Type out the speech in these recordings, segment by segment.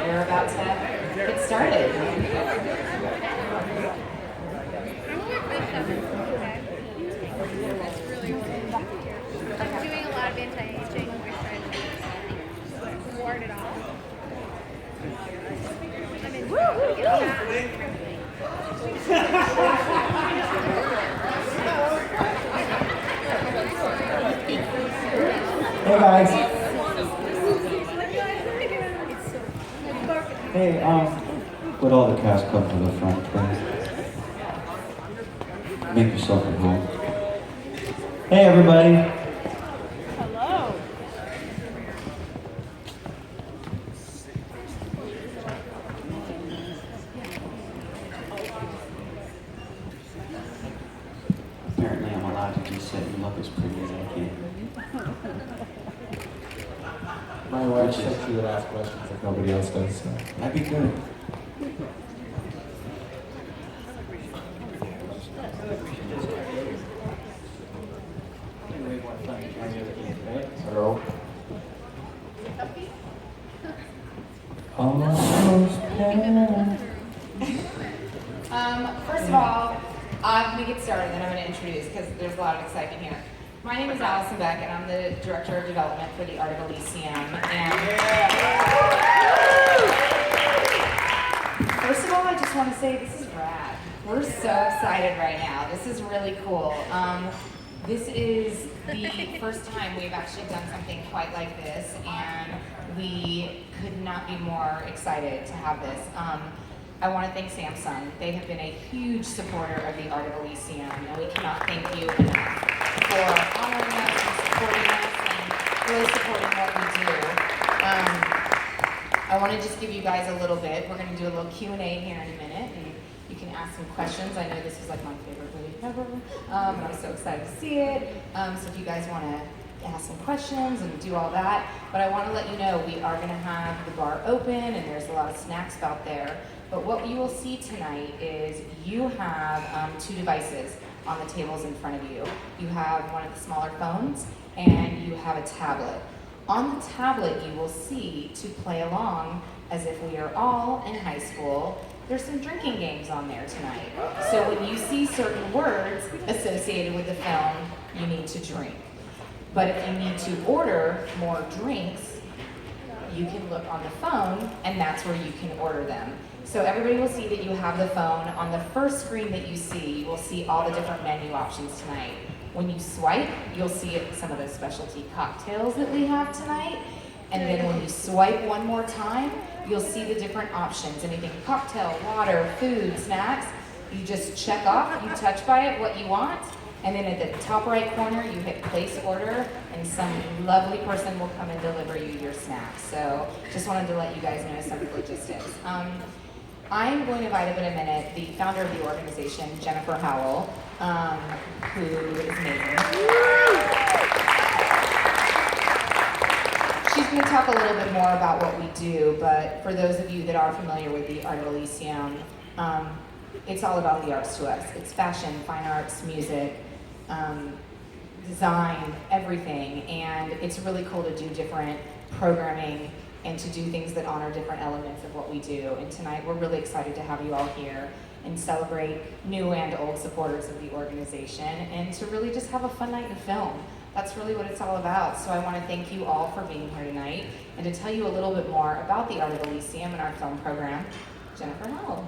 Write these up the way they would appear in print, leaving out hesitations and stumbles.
we're about to get started. I'm doing a lot of anti-aging moisturizing, ward it off. I'm in Hey guys. Hey, would all the cast come to the front, please? Make yourself at home. Hey everybody. Hello. Apparently I'm allowed to just sit and look as pretty as I can. My wife said she would ask questions if nobody else does, so. That'd be good. Hello. First of all, I'm going to get started, then I'm going to introduce, because there's a lot of excitement here. My name is Allison Beck, and I'm the Director of Development for the Art of Elysium. And first of all, I just want to say this is rad. We're so excited right now. This is really cool. This is the first time we've actually done something quite like this, and we could not be more excited to have this. I want to thank Samsung. They have been a huge supporter of the Art of Elysium, and we cannot thank you enough for honoring us and supporting us and really supporting what we do. I want to just give you guys a little bit. We're going to do a little Q&A here in a minute, and you can ask some questions. I know this is like my favorite movie ever, and I'm so excited to see it. So if you guys want to ask some questions and do all that, but I want to let you know we are going to have the bar open, and there's a lot of snacks out there. But what you will see tonight is you have two devices on the tables in front of you. You have one of the smaller phones, and you have a tablet. On the tablet, you will see, to play along as if we are all in high school, there's some drinking games on there tonight. So when you see certain words associated with the film, you need to drink. But if you need to order more drinks, you can look on the phone, and that's where you can order them. So everybody will see that you have the phone. On the first screen that you see, you will see all the different menu options tonight. When you swipe, you'll see some of those specialty cocktails that we have tonight. And then when you swipe one more time, you'll see the different options. Anything cocktail, water, food, snacks. You just check off, you touch by it what you want. And then at the top right corner, you hit place order, and some lovely person will come and deliver you your snacks. So just wanted to let you guys know some of the logistics. I'm going to invite up in a minute the founder of the organization, Jennifer Howell, who is amazing. She's going to talk a little bit more about what we do, but for those of you that are familiar with the Art of Elysium, it's all about the arts to us. It's fashion, fine arts, music, design, everything, and it's really cool to do different programming and to do things that honor different elements of what we do. And tonight we're really excited to have you all here and celebrate new and old supporters of the organization, and to really just have a fun night to film. That's really what it's all about. So I want to thank you all for being here tonight, and to tell you a little bit more about the Art of Elysium and our film program, Jennifer Howell.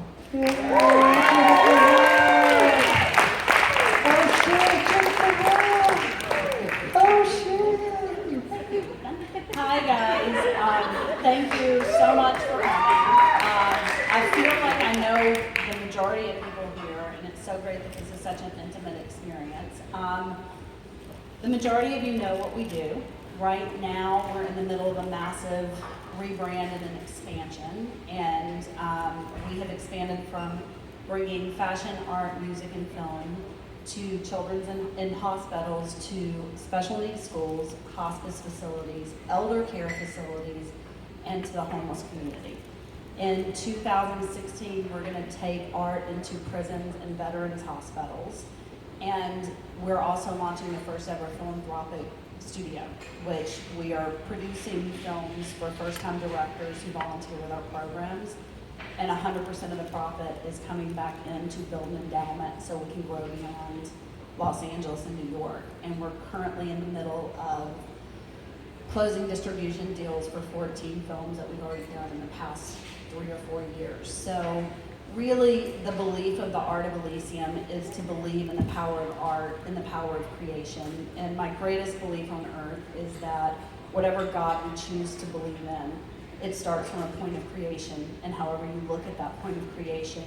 Hi guys, thank you so much for coming. I feel like I know the majority of people here, and it's so great that this is such an intimate experience. The majority of you know what we do. Right now, we're in the middle of a massive rebrand and an expansion, and we have expanded from bringing fashion, art, music, and film to children's in hospitals, to special needs schools, hospice facilities, elder care facilities, and to the homeless community. In 2016, we're going to take art into prisons and veterans hospitals. And we're also launching the first ever philanthropic studio, which we are producing films for first-time directors who volunteer with our programs. And 100% of the profit is coming back in to build an endowment so we can grow beyond Los Angeles and New York. And we're currently in the middle of closing distribution deals for 14 films that we've already done in the past 3 or 4 years. So really the belief of the Art of Elysium is to believe in the power of art and the power of creation. And my greatest belief on earth is that whatever God we choose to believe in, it starts from a point of creation. And however you look at that point of creation,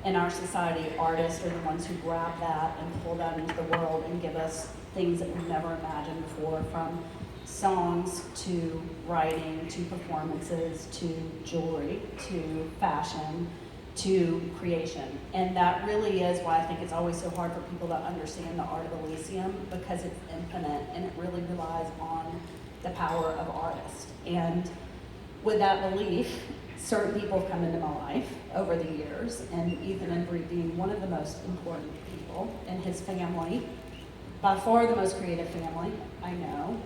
in our society, artists are the ones who grab that and pull that into the world and give us things that we've never imagined before, from songs to writing to performances to jewelry to fashion to creation. And that really is why I think it's always so hard for people to understand the Art of Elysium, because it's infinite and it really relies on the power of artists. And with that belief, certain people have come into my life over the years, and Ethan Embry being one of the most important people in his family, by far the most creative family I know.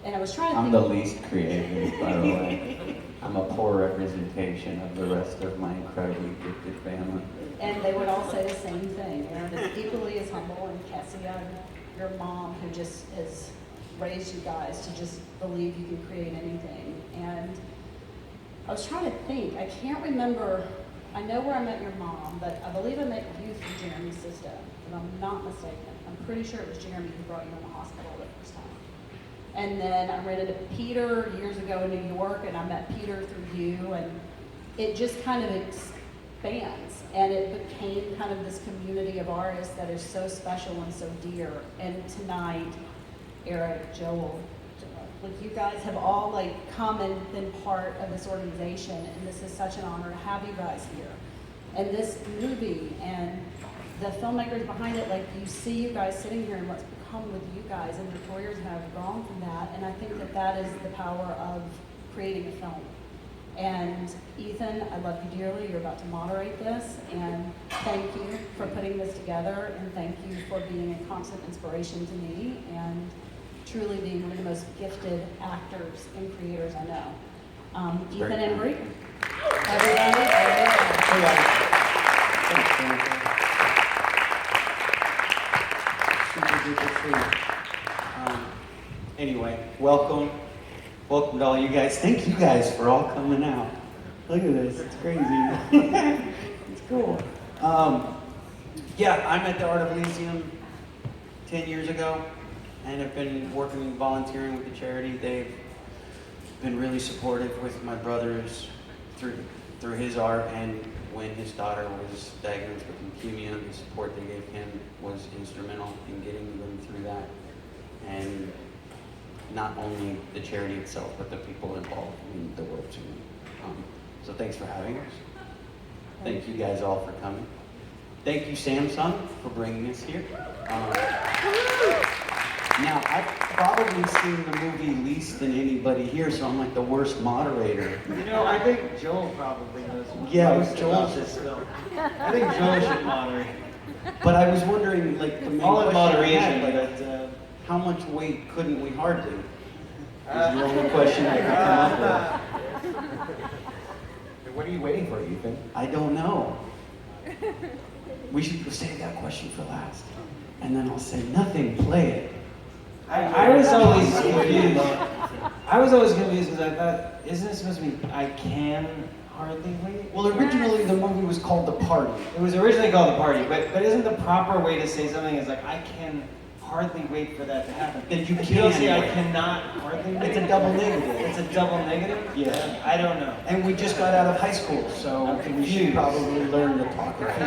And I was trying to I'm think. the least creative, by the way. I'm a poor representation of the rest of my incredibly gifted family. And they would all say the same thing. Aaron is equally as humble, and Kessia, your mom, who just has raised you guys to just believe you can create anything. And I was trying to think. I can't remember. I know where I met your mom, but I believe I met you through Jeremy's sister, if I'm not mistaken. I'm pretty sure it was Jeremy who brought you in the hospital the first time. And then I ran into Peter years ago in New York, and I met Peter through you, and it just kind of expands, and it became kind of this community of artists that is so special and so dear. And tonight, Eric, Joel, like you guys have all like come and been part of this organization, and this is such an honor to have you guys here. And this movie and the filmmakers behind it, like you see you guys sitting here and what's become with you guys, and your careers have gone from that. And I think that that is the power of creating a film. And Ethan, I love you dearly. You're about to moderate this, and thank you for putting this together, and thank you for being a constant inspiration to me, and truly being one of the most gifted actors and creators I know. Ethan Embry, everybody. Hey guys. Thanks, Jennifer. Super duper sweet. Anyway, welcome to all you guys. Thank you guys for all coming out. Look at this, it's crazy. It's cool. Yeah, I met the Art of Elysium 10 years ago, and have been working, volunteering with the charity. They've been really supportive with my brothers through his art, and when his daughter was diagnosed with leukemia, the support they gave him was instrumental in getting them through that. And not only the charity itself, but the people involved mean the world to me. So thanks for having us. Thank you guys all for coming. Thank you, Samsung, for bringing us here. Now, I've probably seen the movie least than anybody here, so I'm like the worst moderator. You know, I think Joel probably knows Yeah, most Joel about this film. I think Joel should moderate. But I was wondering, like, the main All in question I moderation, had, like, but how much weight couldn't we hardly? Is the only question I could come up What are you waiting for, Ethan? with. I don't know. We should save that question for last. And then I'll say, nothing, play it. I was always confused. I was always confused because I thought, isn't it supposed to be, I can hardly wait? Well, originally the movie was called The Party. It was originally called The Party, but isn't the proper way to say something is like, I can hardly wait for that to happen? Then you If you don't can say I wait. cannot hardly wait. It's a double negative. It's a double negative? Yeah. I don't know. And we just got out of high school, so I'm we confused. should probably learn to talk confused.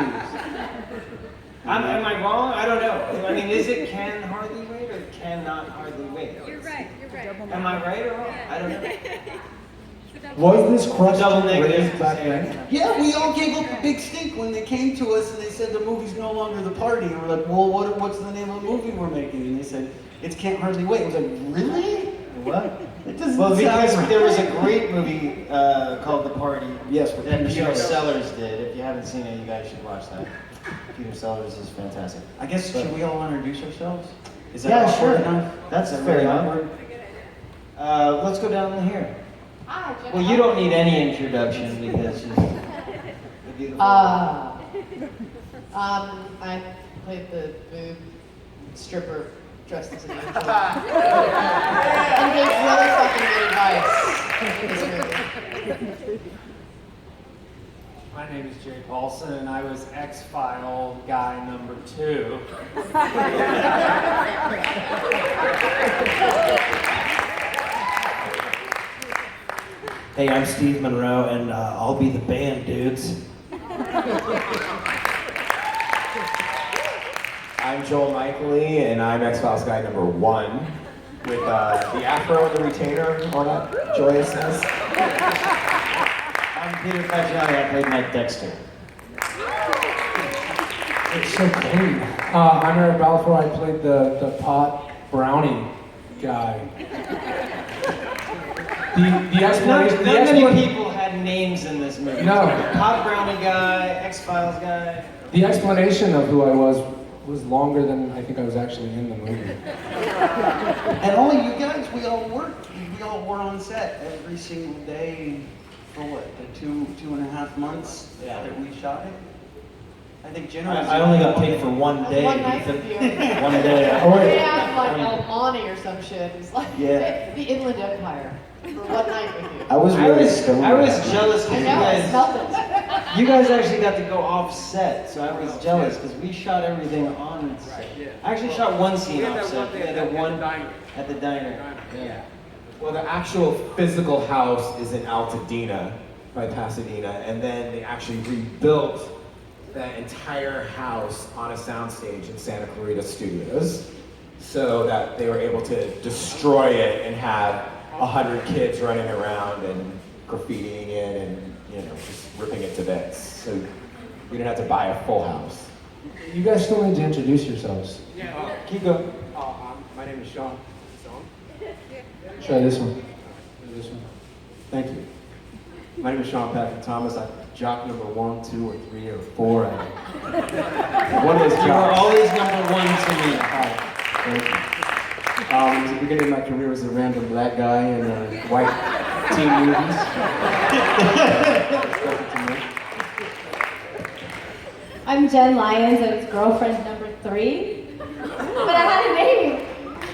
Am I wrong? I don't know. I mean, is it can hardly wait or cannot hardly wait? You're right. You're right. Am I right or wrong? I don't know. Was this question Double negative. raised back then? Yeah, we all gave up a big stink when they came to us and they said the movie's no longer The Party. And we're like, well, what's the name of the movie we're making? And they said, it's Can't Hardly Wait. I was like, really? What? It doesn't Well, because sound right. there was a great movie called The Party. Yes, with that Peter Peter Sellers. Sellers did. If you haven't seen it, you guys should watch that. Peter Sellers is fantastic. I guess, should we all introduce ourselves? Is that Yeah, awkward sure. enough? That's Is that fair really enough. awkward? Let's go down here. Hi, Jenna. Well, you don't need any introduction because just the beautiful. I played the boob stripper dressed as an angel. And gave really fucking good advice in this movie. My name is Jay Paulson, and I was X-File guy number 2. Hey, I'm Steve Monroe, and I'll be the band dudes. I'm Joel Michaely, and I'm X-Files guy number 1, with the afro and the retainer, all that joyousness. I'm Peter Fagioli. I played Mike Dexter. It's so clean. I'm Eric Balfour. I played the pot brownie guy. The explanation. Not many people had names in this movie. No. Hot Brownie guy, X-Files guy. The explanation of who I was longer than I think I was actually in the movie. And only you guys, we all were on set every single day for what, the 2.5 months that we shot it? I think Jenna was I only got paid for one day. One night Ethan. with you. One day. Oh, We wait. have like Almani or some shit. It's like Yeah. the Inland Empire for one night with you. I was I really was stoned. jealous I because know, I smelled it. you guys actually got to go off set, so I was jealous because we shot everything on set. I actually shot one scene off set. We had one at the diner. Yeah. Well, the actual physical house is in Altadena by Pasadena, and then they actually rebuilt that entire house on a soundstage in Santa Clarita Studios, so that they were able to destroy it and have 100 kids running around and graffitiing it and just ripping it to bits. So you didn't have to buy a full house. You guys still need to introduce yourselves. Keep going. My name is Sean. Try this one. This one. Thank you. My name is Sean Patrick Thomas. I'm jock number 1, 2, or 3, or 4. One of those You were jocks. always number 1 to me. Thank you. The beginning of my career was a random black guy in white teen movies. I'm Jen Lyons, I was girlfriend number 3. But I had a name.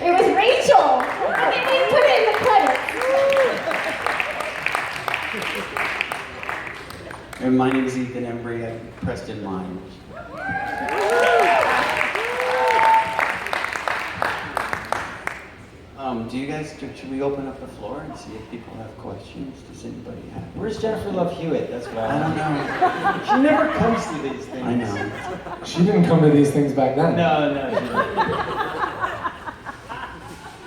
It was Rachel. And they didn't put it in the credits. And my name is Ethan Embry. I'm Preston Lyons. Do you guys, should we open up the floor and see if people have questions? Does anybody have? Where's Jennifer Love Hewitt? That's what I don't know. She never comes to these things. I know. She didn't come to these things back then. No, she didn't.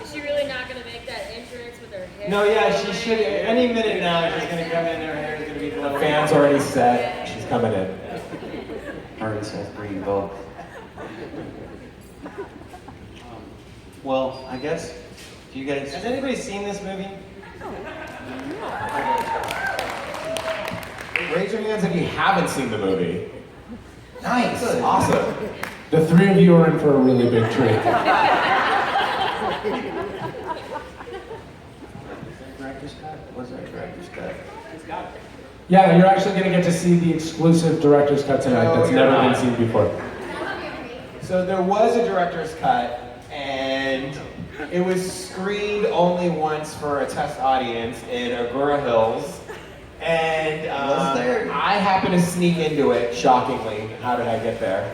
Is she really not gonna make that entrance with her hair? No, yeah, she should. Any minute now, she's gonna come in. Her hair is gonna be The blowing. fan's already set. She's coming in. Her and Seth Green both. Well, I guess, do you guys? Has anybody seen this movie? Raise your hands if you haven't seen the movie. Nice. Awesome. The 3 of you are in for a really big treat. Director's cut? Was that director's cut? Yeah, you're actually going to get to see the exclusive director's cut tonight No, that's you're never not. been seen before. So there was a director's cut, and it was screened only once for a test audience in Agoura Hills. And Was there? I happened to sneak into it, shockingly. How did I get there?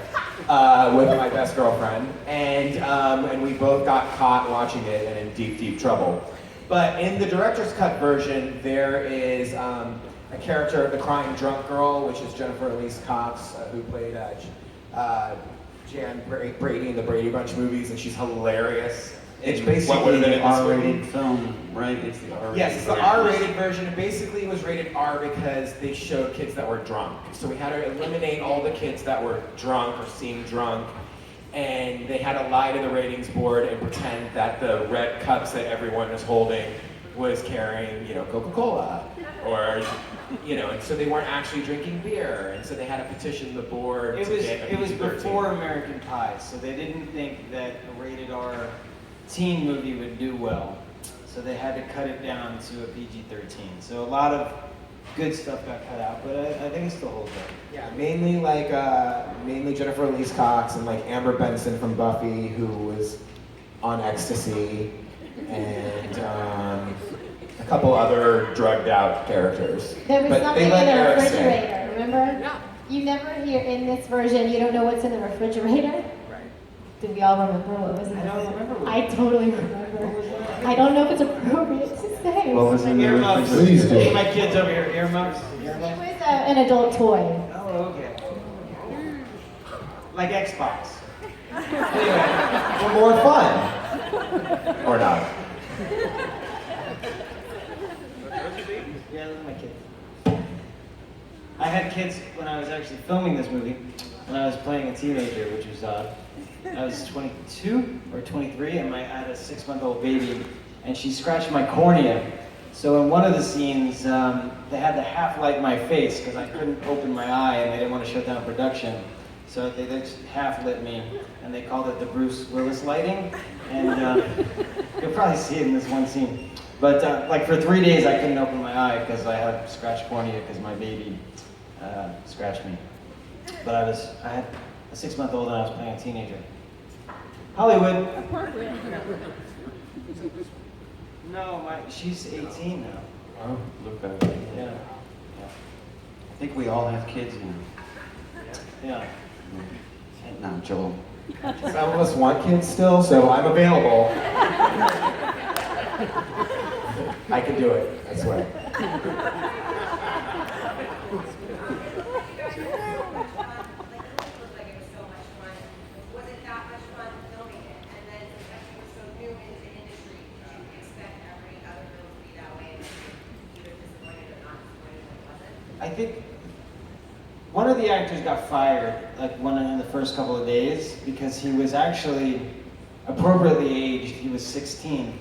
With my best girlfriend. And we both got caught watching it and in deep, deep trouble. But in the director's cut version, there is a character, the crying drunk girl, which is Jennifer Elise Cox, who played Jan Brady in the Brady Bunch movies, and she's hilarious. It's what would have been basically in an this movie. R-rated film, right? It's the R-rated. Yes, it's the version. R-rated version. It basically was rated R because they showed kids that were drunk. So we had to eliminate all the kids that were drunk or seemed drunk, and they had to lie to the ratings board and pretend that the red cups that everyone was holding was carrying, Coca-Cola, or, you know, and so they weren't actually drinking beer, and so they had to petition the board It to was get a it was PG-13. before American Pie, so they didn't think that a rated R teen movie would do well. So they had to cut it down to a PG-13. So a lot of good stuff got cut out, but I think it still holds up. Yeah, mainly Jennifer Elise Cox and like Amber Benson from Buffy, who was on ecstasy, and a couple other drugged out characters. There was But something they in let the Eric stay. refrigerator, remember? Yeah. You never hear in this version, you don't know what's in the refrigerator? Right. Do we all remember what was in I the don't refrigerator? remember. I totally remember. I don't know if it's appropriate to say. What was in the Earmuffs. Please do. Look at my kids over here. Earmuffs. It Earmuffs. was an adult toy. Oh, okay. Like Xbox. Anyway. For more fun. Or not. Yeah, those are my kids. I had kids when I was actually filming this movie, when I was playing a teenager, which was odd. I was 22 or 23, and I had a 6-month-old baby, and she scratched my cornea. So in one of the scenes, they had to half light my face because I couldn't open my eye, and they didn't want to shut down production. So they just half lit me, and they called it the Bruce Willis lighting. And you'll probably see it in this one scene. But like for 3 days, I couldn't open my eye because I had scratched cornea because my baby scratched me. But I had a 6-month-old and I was playing a teenager. Hollywood. No, she's 18 now. Oh, look at it. Yeah. I think we all have kids now. Yeah. No, Joel. Some of us want kids still, so I'm available. I can do it, I swear. I think one of the actors got fired, like in the first couple of days, because he was actually appropriately aged. He was 16,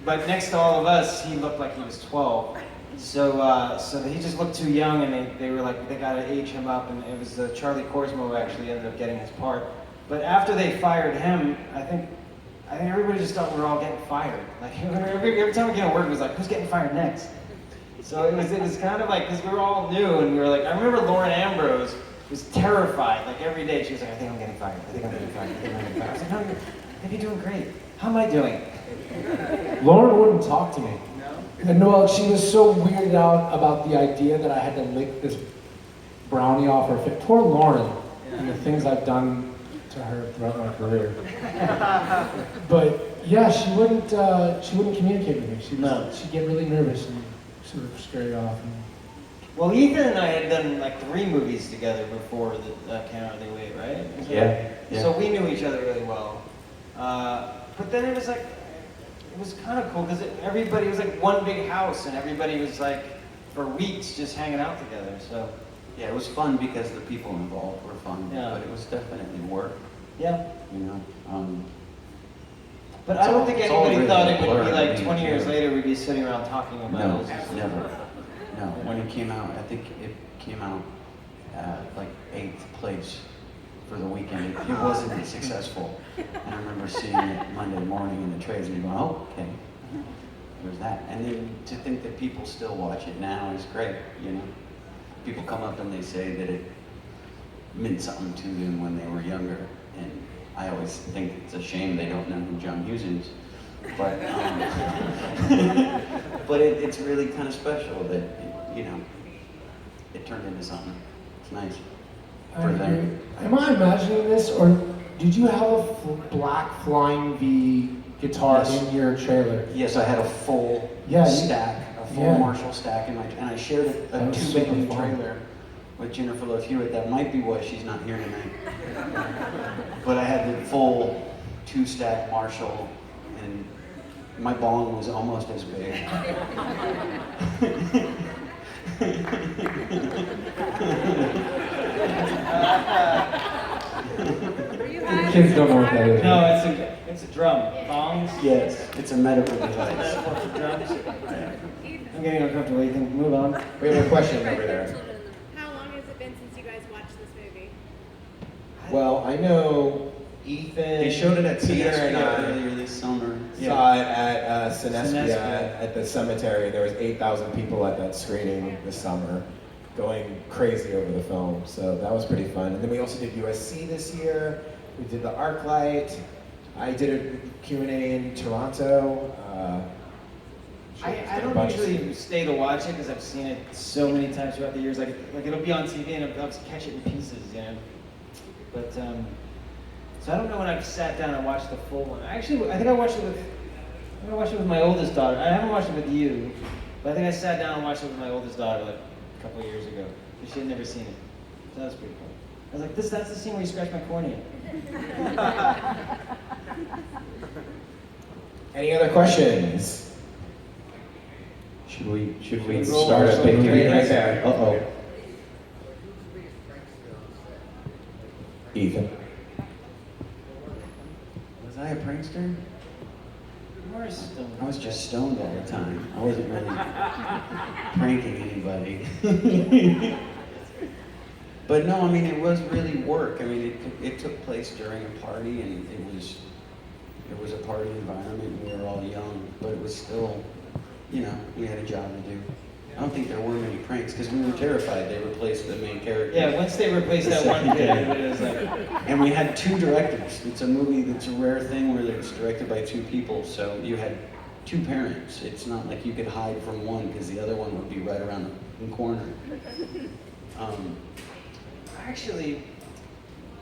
but next to all of us, he looked like he was 12. So he just looked too young, and they were like, they gotta age him up, and it was Charlie Korsmo who actually ended up getting his part. But after they fired him, I think everybody just thought we were all getting fired. Like every time we get to work, it was like, who's getting fired next? So it was kind of like, because we were all new, and we were like, I remember Lauren Ambrose was terrified. Like every day she was like, I think I'm getting fired. I think I'm getting fired. I think I'm getting fired. I was like, no, I think you're doing great. How am I doing? Lauren wouldn't talk to me. No? And well, she was so weirded out about the idea that I had to lick this brownie off her face. Poor Lauren, and the things I've done to her throughout my career. But yeah, she wouldn't communicate with me. She'd get really nervous and sort of scurry off. Well, Ethan and I had done like 3 movies together before the Can't Hardly Wait, right? Yeah. So we knew each other really well. But then it was like, it was kind of cool because everybody was like one big house, and everybody was like for weeks just hanging out together. So Yeah, it was fun because the people involved were fun, Yeah. but it was definitely work, yeah. you know. But It's I don't all- think it's all anybody really thought a it would blur be to like me, 20 years too. later we'd be sitting around talking about No, it. never. No, when it came out, I think it came out like 8th place for the weekend. It wasn't successful. And I remember seeing it Monday morning in the trades and going, oh, okay, there's that. And then to think that people still watch it now is great, you know. People come up and they say that it meant something to them when they were younger. And I always think it's a shame they don't know who John Hughes is. But, but it's really kind of special that, you know, it turned into something. It's nice for them. Am I imagining this, or did you have a black Flying V guitar Yes. in your trailer? Yes, I had a full stack, a full yeah. Marshall stack and I shared a That was 2-bedroom super fun. trailer with Jennifer Love Hewitt. That might be why she's not here tonight. But I had the full 2-stack Marshall, and my bong was almost as big. Kids don't know what that is. No, it's a drum. Bongs? Yes, it's a medical device. Metaphor for drums? I'm getting uncomfortable. You can move on. We have a question over there. How long has it been since you guys watched this movie? Well, I know Ethan, They showed it at Peter, and Sinestria I earlier this summer. saw it at Sinestria Sinestria. at the cemetery. There was 8,000 people at that screening this summer, going crazy over the film. So that was pretty fun. And then we also did USC this year. We did the ArcLight. I did a Q&A in Toronto. I don't usually stay to watch it because I've seen it so many times throughout the years. Like it'll be on TV and I'll just catch it in pieces, you know. But so I don't know when I've sat down and watched the full one. Actually, I think I watched it with my oldest daughter. I haven't watched it with you, but I think I sat down and watched it with my oldest daughter like a couple of years ago because she had never seen it. So that was pretty cool. I was like, that's the scene where you scratch my cornea. Any other questions? Should we roll start or a big something? Q&A? Right there. Uh-oh. Ethan. Was I a prankster? Morrison. I was just stoned all the time. I wasn't really pranking anybody. But no, I mean, it was really work. I mean, it took place during a party, and it was a party environment, and we were all young, but it was still, you know, we had a job to do. I don't think there were many pranks, because we were terrified they replaced the main character. Yeah, once they replaced that one kid, it was like... And we had two directors. It's a movie that's a rare thing where it's directed by two people, so you had two parents. It's not like you could hide from one, because the other one would be right around the corner. Actually,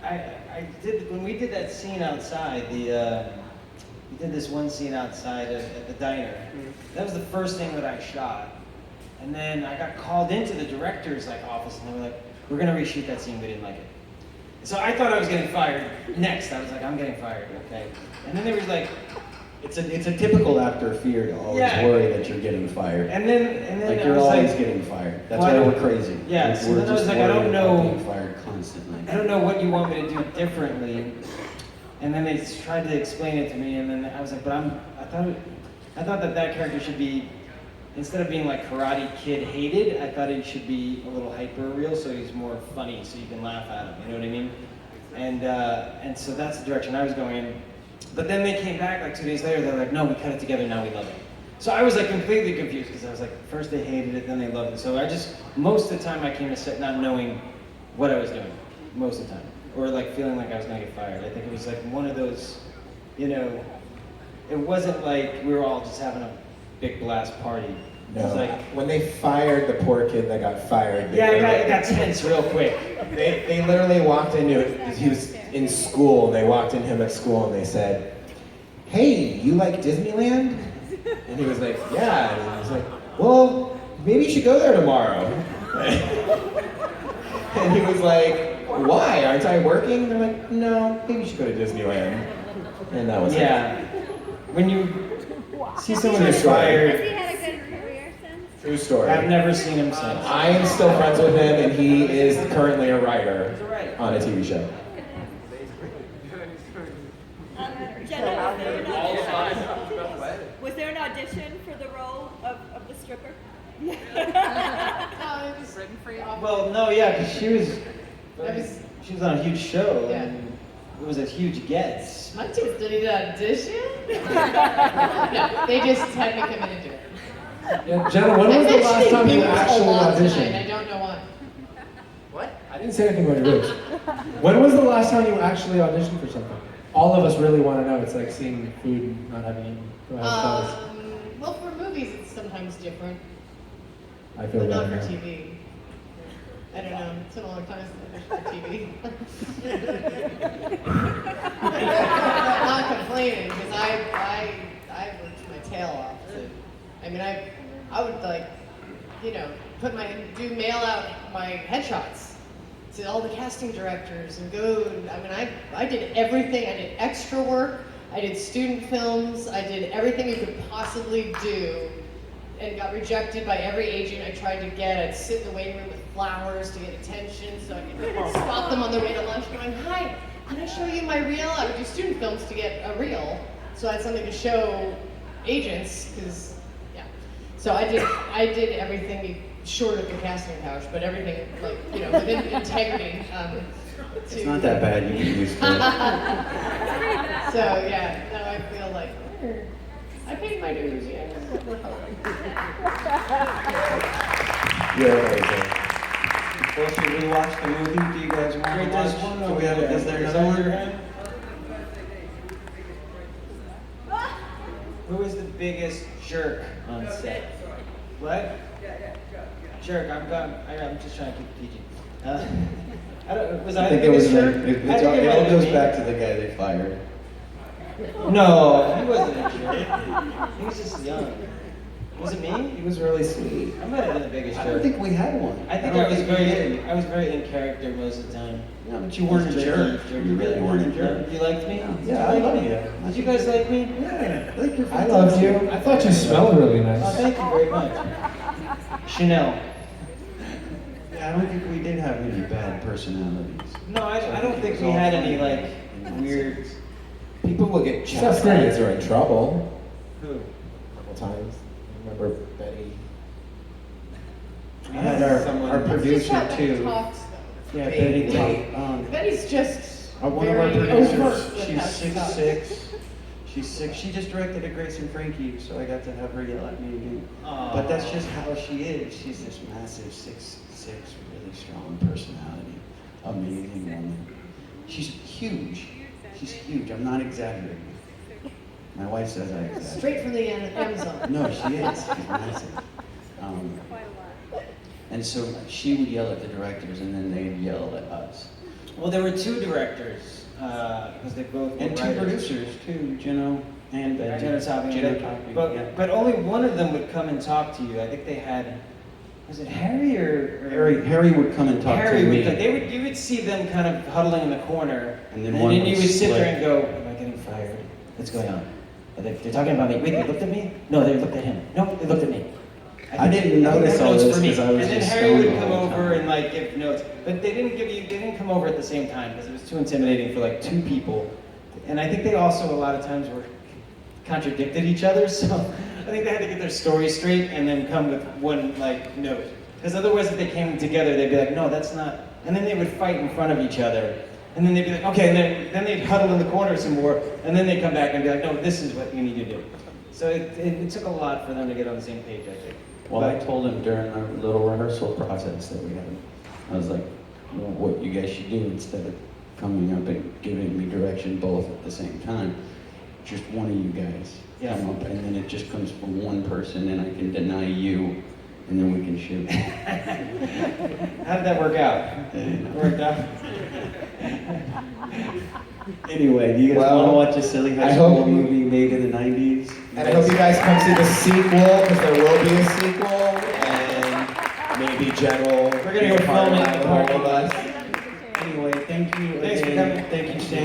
I did, when we did that scene outside, we did this one scene outside at the diner. That was the first thing that I shot. And then I got called into the director's office, and they were like, "We're gonna reshoot that scene, we didn't like it." So I thought I was getting fired next. I was like, I'm getting fired, okay. And then they were like, It's a typical actor fear to always Yeah. worry that you're getting fired. and then Like I you're was always like, getting fired. That's why why don't- we're crazy. Yeah, Like, so we're then I was just like, I don't worried about know- being fired constantly. I don't know what you want me to do differently. And then they tried to explain it to me, and then I was like, but I thought that character should be, instead of being like Karate Kid hated, I thought he should be a little hyper real, so he's more funny, so you can laugh at him. You know what I mean? And so that's the direction I was going in. But then they came back like 2 days later. They're like, no, we cut it together. Now we love it. So I was like completely confused because I was like, first they hated it, then they loved it. So most of the time I came to set not knowing what I was doing, most of the time, or like feeling like I was gonna get fired. I think it was like one of those, you know, it wasn't like we were all just having a big blast party. It was No. like, When they fired the poor kid that got fired, they yeah, literally- it got tense real quick. They literally walked into it. He was in school. And they walked into him at school and they said, "Hey, you like Disneyland?" And he was like, "Yeah." And he was like, "Well, maybe you should go there tomorrow." And he was like, "Why? Aren't I working?" And they're like, "No, maybe you should go to Disneyland." And that was it. Yeah, when you see someone True who's story. fired, Has he had a good career since? True story. I've never seen him since. I am still friends with him, and he is currently a writer on a TV show. Jenna, was there an audition for the role of the stripper? No, it was written for you. Well, no, yeah, because she was on a huge show, Yeah. and it was a huge get. My kids didn't audition. No, they just had me come in and do it. Yeah, Jenna, when was the last time you actually I auditioned? don't know why. What? I didn't say anything about your boobs. When was the last time you actually auditioned for something? All of us really want to know. It's like seeing food and not having eaten. Go ahead, fellas. Well, for movies, it's sometimes different, I feel but not better for now. TV. I don't know. It's been a long time since I auditioned for TV. I'm not complaining because I worked my tail off. I mean, I would like, you know, mail out my headshots to all the casting directors and go. I mean, I did everything. I did extra work. I did student films. I did everything you could possibly do, and got rejected by every agent I tried to get. I'd sit in the waiting room with flowers to get attention, so I could spot them on their way to lunch, going, "Hi, can I show you my reel?" I would do student films to get a reel, so I had something to show agents, because, yeah. So I did everything short of the casting couch, but everything like, you know, within integrity. It's not that bad, you can use it. So yeah, now I feel like, I paid my dues, yeah. You're amazing. Well, should we watch the movie? Do you guys want to Wait, watch? there's one Do over we have, there. is there Is another that your one? hand? Who is the biggest jerk on set? What? Jerk. I'm just trying to keep it PG. I think the it was biggest jerk? it I think all might have goes been back me. to the guy they fired. No, he wasn't a jerk. He was just young. Was it me? He was really sweet. I might have been the biggest I jerk. don't think we had one. I think don't I was think we did. very in character most of the time. No, but you weren't a jerk. You really weren't a jerk. You liked me? Yeah, I love you. Did you guys like me? Yeah, I think you're I loved you. I thought you smelled really Oh, nice. thank you very much. Chanel. Yeah, I don't think we did have any bad personalities. No, I don't think we had any like weird. People will get Except chastised or in trouble Who? a couple times. I remember Betty. We had our Let's just producer have them too. talks, though. Yeah, Betty. Betty's just One of our very producers, overt with she's how she talks. 6'6". She's 6. She just directed a Grace and Frankie, so I got to have her yell at me again. But that's just how she is. She's this massive 6'6", really strong personality. Amazing woman. She's huge. She's huge. I'm not exaggerating. My wife says I exaggerate. Straight from the Amazon. No, she is. She's massive. And so she would yell at the directors, and then they'd yell at us. Well, there were two directors because they both were And two writers. producers too, Gino and Betty. Gino Topping. Gino Topping, yeah. But only one of them would come and talk to you. I think they had. Was it Harry or Harry would come and talk Harry to would. me. You would see them kind of huddling in the corner, And then one you would would sit split. there and go, "Am I getting fired? What's going on? They're talking about me. Wait, they looked at me? No, they looked at him. No, they looked at me." I didn't notice all notes this for me. 'cause I was And then just Harry would stoned come all the over time. and like give notes, but they didn't come over at the same time because it was too intimidating for like two people. And I think they also a lot of times were contradicted each other, so I think they had to get their story straight and then come with one like note. Because otherwise, if they came together, they'd be like, "No, that's not," and then they would fight in front of each other. And then they'd be like, "Okay," and then they'd huddle in the corner some more, and then they'd come back and be like, "No, this is what you need to do." So it took a lot for them to get on the same page, I think. Well, I told him during our little rehearsal process that we had, I was like, well, what you guys should do instead of coming up and giving me direction both at the same time, just one of you guys come up, and then it just comes from one person, and I can deny you, and then we can shoot. How did that work out? And, Worked out. anyway, do you guys Well, want to watch a silly high I school hope you- movie made in the 90s? And I hope you guys come see the sequel, because there will be a sequel, and maybe Jen will We're gonna go be a part film it of in the all parking of us. Anyway, thank you Thanks for again. coming. Thank you, Sam.